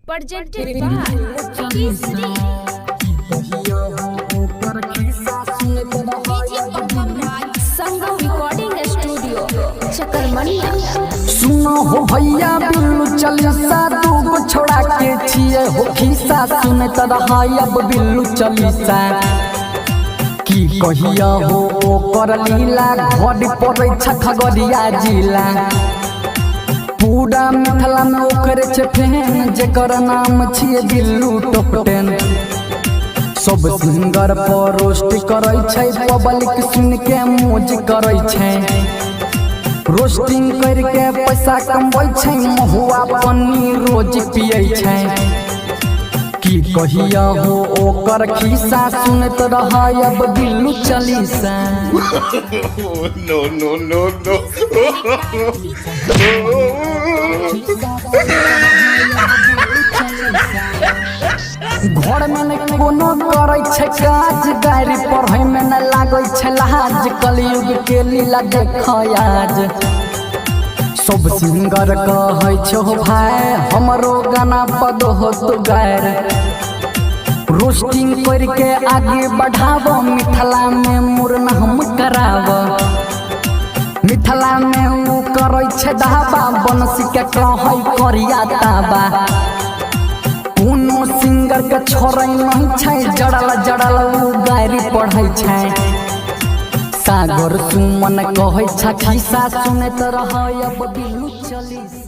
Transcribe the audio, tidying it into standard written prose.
presented by Sangam recording studio चकरमनिया। सुनो हो भैया बिल्लू चालीसा दूगो छोड़ा के छिए हो खिस्सा सुने तरह अब बिल्लू चालीसा की कहिया हो ओकर लीला घड़ी पड़े खगड़िया जिला पूरा मिथिला में ओकरे छे फैन जेकर नाम छिए बिल्लू टॉप 10 सब सिंगर पर रोस्ट करे छै पब्लिक सुन के मौज करे छै रोस्टिंग करके पैसा कमबै छै महुआ पानी रोज पियै छै की कहिया हो ओकर खिस्सा सुनत रह अब Billu Chalisa. No, no, no, no. घर में न कोनो करे छै काज गाड़ी पढ़े में न लागे छै लाज कलयुग के लीला देख आज सब सिंगर कहै छो भाई हमरो गाना पद हो तो गायर रोस्टिंग करके आगे बढ़ाव मिथिला में मुरन हम कराव मिथिला में उ करे छै दावा बनसी के कहै करिया ताबा कोनो सिंगर के छोड़ै नहीं छै जड़ल जड़ल उ गाड़ी पढ़ै छै सागर सुमन कहै छै खिस्सा सुनैत रह अब बिल्लू चालीसा।